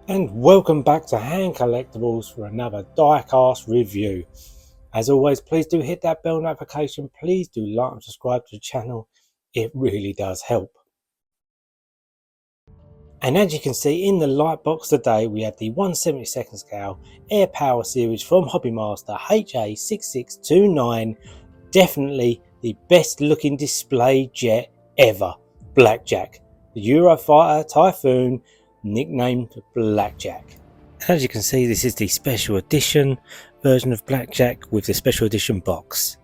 And welcome back to Hand Collectibles for another diecast review. As always, please do hit that bell notification. Please do like and subscribe to the channel. It really does help. And as you can see in the light box today, we have the 1/72 scale Air Power series from Hobbymaster HA6629. Definitely the best looking display jet ever. Blackjack. The Eurofighter Typhoon, nicknamed Blackjack. As you can see, this is the special edition version of Blackjack with the special edition box.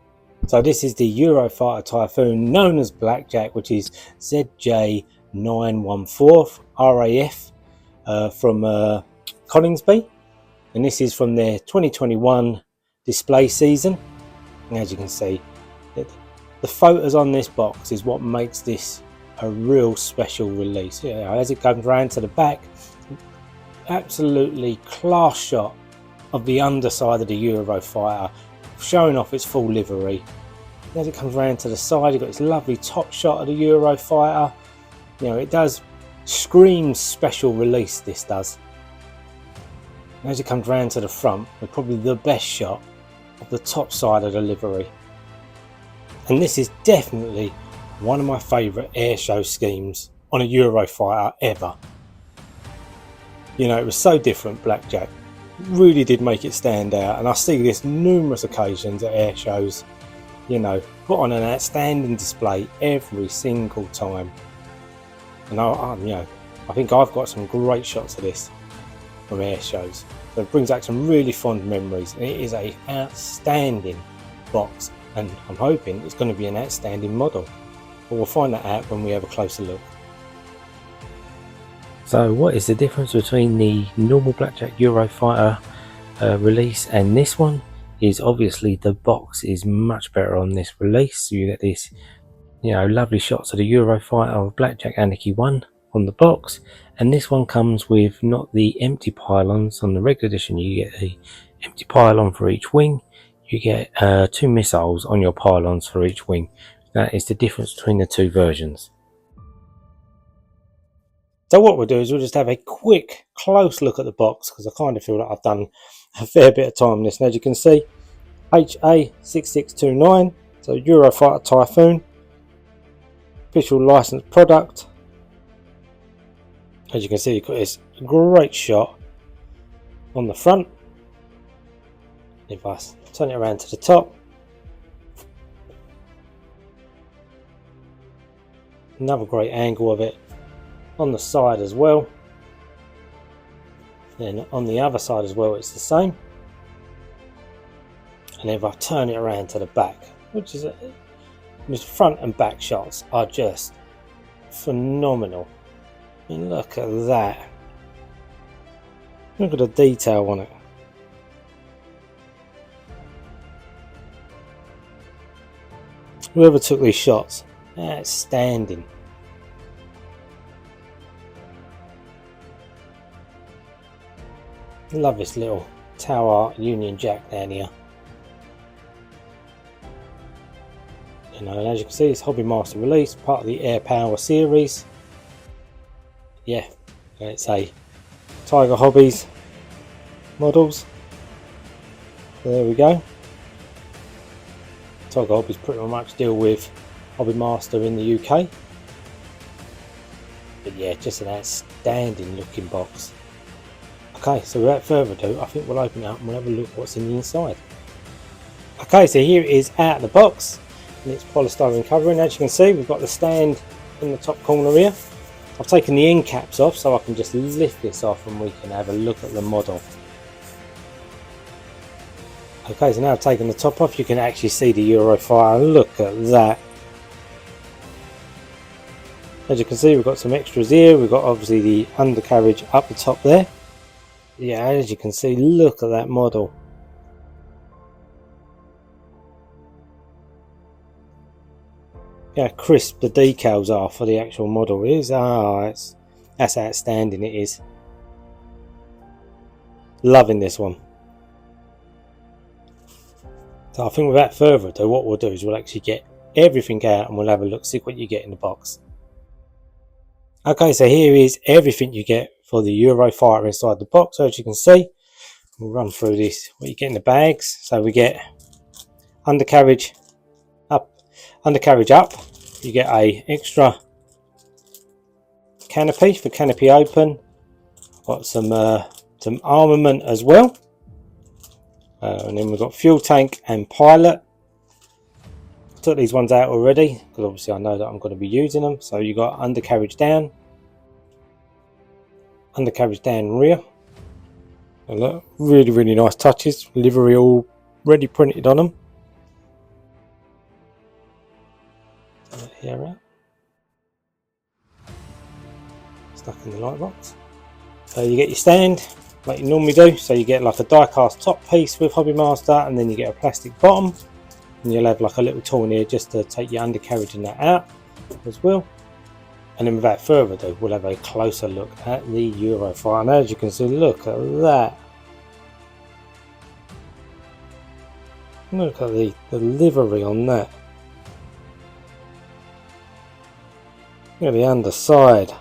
So this is the Eurofighter Typhoon known as Blackjack, which is ZJ914 RAF from Coningsby, and this is from their 2021 display season. And as you can see, the photos on this box is what makes this a real special release. As it comes round to the back, absolutely class shot of the underside of the Eurofighter, showing off its full livery. As it comes around to the side, you've got this lovely top shot of the Eurofighter. It does scream special release, this does. And as it comes round to the front, with probably the best shot of the top side of the livery. And this is definitely one of my favourite air show schemes on a Eurofighter ever. It was so different, Blackjack. Really did make it stand out, and I see this numerous occasions at air shows. Put on an outstanding display every single time. And I think I've got some great shots of this from air shows. So it brings back some really fond memories. And it is an outstanding box, and I'm hoping it's going to be an outstanding model. But we'll find that out when we have a closer look. So what is the difference between the normal Blackjack Eurofighter release and this one? Is obviously the box is much better on this release. So you get this, lovely shots of the Eurofighter of Blackjack Anarchy 1 on the box, and this one comes with not the empty pylons. On the regular edition you get the empty pylon for each wing. You get 2 missiles on your pylons for each wing. That is the difference between the two versions. So what we'll do is we'll just have a quick close look at the box, because I kind of feel like I've done a fair bit of time on this. And as you can see, HA6629, so Eurofighter Typhoon, official licensed product. As you can see, you've got this great shot on the front. If I turn it around to the top, another great angle of it on the side as well. Then on the other side as well, it's the same. And if I turn it around to the back, which is the front and back shots are just phenomenal. I mean, look at that. Look at the detail on it. Whoever took these shots, outstanding. Love this little Tower Union Jack down here. And as you can see, it's Hobbymaster release, part of the Air Power series. Yeah, it's a Tiger Hobbies models. There we go. Tiger Hobbies pretty much deal with Hobbymaster in the UK. But yeah, just an outstanding looking box. Okay, so without further ado, I think we'll open it up and we'll have a look what's in the inside. Okay, so here it is out of the box, and it's polystyrene covering. As you can see, we've got the stand in the top corner here. I've taken the end caps off so I can just lift this off and we can have a look at the model. Okay, so now I've taken the top off, you can actually see the Eurofighter. Look at that. As you can see, we've got some extras here. We've got obviously the undercarriage up the top there. Yeah, as you can see, look at that model. Yeah, crisp the decals are for the actual model is. That's outstanding, it is. Loving this one. So I think without further ado, what we'll do is we'll actually get everything out and we'll have a look, see what you get in the box. Okay, so here is everything you get for the Eurofighter inside the box. So as you can see, we'll run through this, what you get in the bags. So we get undercarriage up, you get a extra canopy for canopy open, got some armament as well, and then we've got fuel tank and pilot. Took these ones out already because obviously I know that I'm going to be using them. So you got undercarriage down rear. And look, really nice touches, livery all ready printed on them. Here out, stuck in the light box. So you get your stand like you normally do. So you get like a die cast top piece with Hobbymaster, and then you get a plastic bottom, and you'll have like a little tool in here just to take your undercarriage and that out as well. And then without further ado, we'll have a closer look at the Eurofighter. And as you can see, look at that. Look at the livery on that. Look at the underside.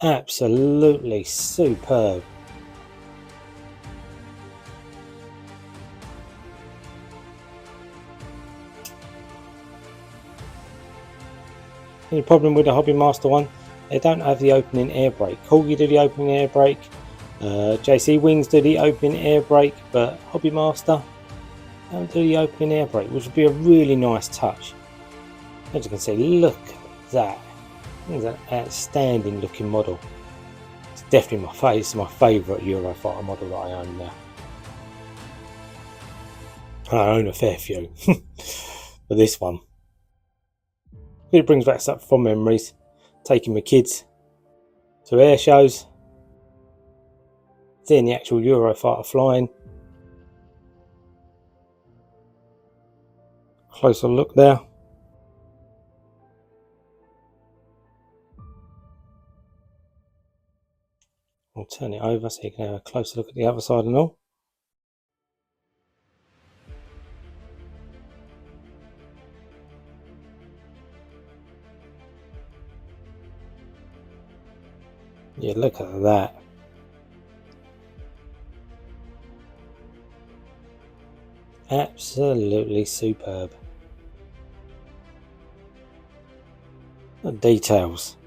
Absolutely superb. Any problem with the Hobbymaster one? They don't have the opening air brake. Corgi do the opening air brake. JC Wings do the opening air brake, but Hobbymaster don't do the opening air brake, which would be a really nice touch. As you can see, look at that. It's an outstanding looking model. It's definitely my favourite Eurofighter model that I own now. I own a fair few, but this one, it brings back some fond memories. Taking my kids to air shows, seeing the actual Eurofighter flying. Closer look there. We'll turn it over so you can have a closer look at the other side and all. Yeah, look at that. Absolutely superb. The details.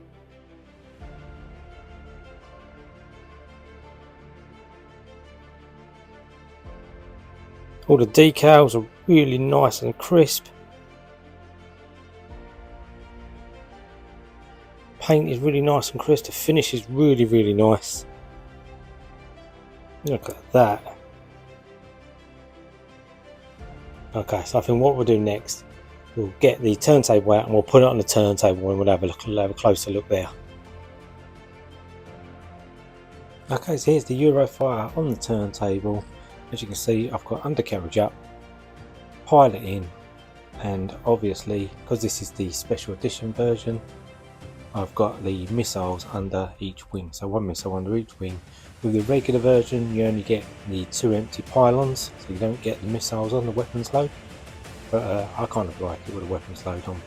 All the decals are really nice and crisp. Paint is really nice and crisp. The finish is really nice. Look at that. Okay, so I think what we'll do next, we'll get the turntable out and we'll put it on the turntable and we'll have a closer look there. Okay, so here's the Eurofighter on the turntable. As you can see, I've got undercarriage up, pilot in, and obviously because this is the special edition version, I've got the missiles under each wing, so one missile under each wing. With the regular version you only get the 2 empty pylons, so you don't get the missiles on the weapons load, but I kind of like it with the weapons load on.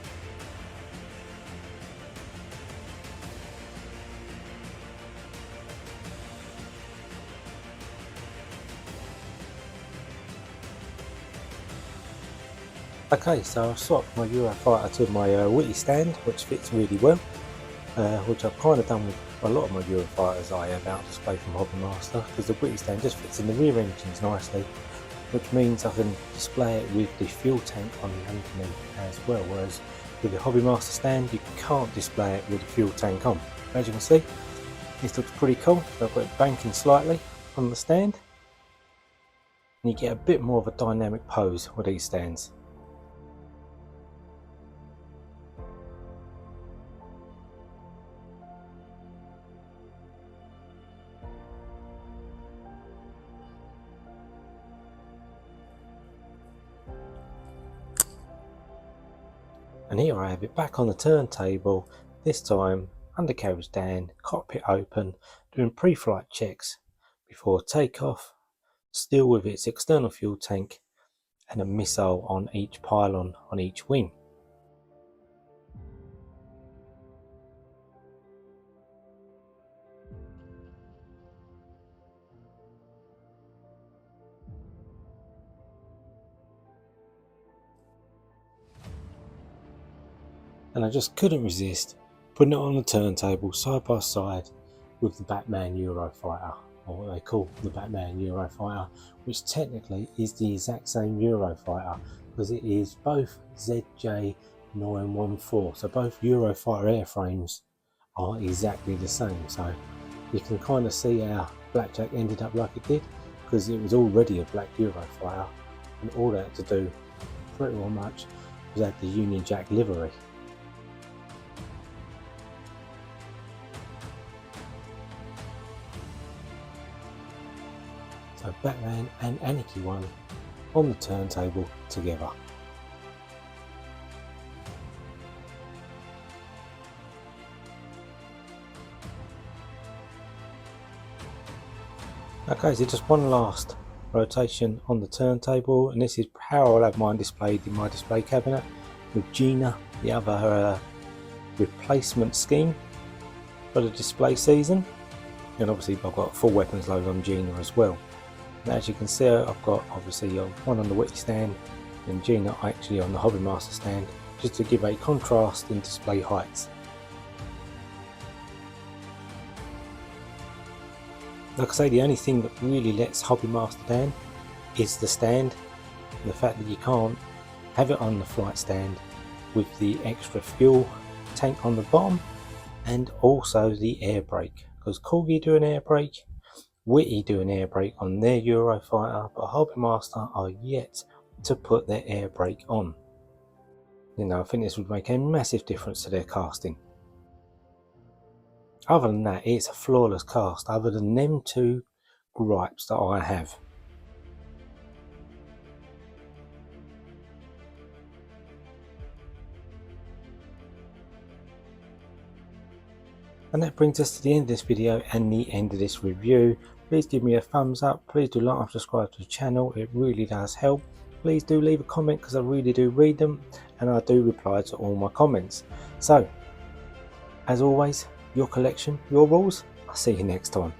Okay, so I've swapped my Eurofighter to my Witty stand, which fits really well, which I've kind of done with a lot of my Eurofighters I have out display from Hobbymaster, because the Witty stand just fits in the rear engines nicely, which means I can display it with the fuel tank on the underneath as well, whereas with the Hobbymaster stand you can't display it with the fuel tank on. As you can see, this looks pretty cool. So I've got it banking slightly on the stand, and you get a bit more of a dynamic pose with these stands. And here I have it back on the turntable, this time undercarriage down, cockpit open, doing pre-flight checks before takeoff, still with its external fuel tank and a missile on each pylon on each wing. and I just couldn't resist putting it on the turntable side by side with the Batman Eurofighter, or what they call the Batman Eurofighter, which technically is the exact same Eurofighter because it is both ZJ914, so both Eurofighter airframes are exactly the same. So you can kind of see how Blackjack ended up like it did, because it was already a black Eurofighter and all they had to do pretty much was add the Union Jack livery. So Batman and Anarchy 1 on the turntable together. Okay, so just one last rotation on the turntable, and this is how I'll have mine displayed in my display cabinet, with Gina, the other replacement scheme for the display season, and obviously I've got full weapons load on Gina as well. And as you can see, I've got obviously one on the witty stand and Gina actually on the Hobbymaster stand, just to give a contrast in display heights. Like I say, the only thing that really lets Hobbymaster down is the stand, and the fact that you can't have it on the flight stand with the extra fuel tank on the bottom, and also the air brake, because Corgi do an air brake, Witty do an air brake on their Eurofighter, but Hobbymaster are yet to put their air brake on. You know, I think this would make a massive difference to their casting. Other than that, it's a flawless cast, other than them two gripes that I have. And that brings us to the end of this video and the end of this review. Please give me a thumbs up, please do like and subscribe to the channel, it really does help. Please do leave a comment because I really do read them and I do reply to all my comments. So, as always, your collection, your rules. I'll see you next time.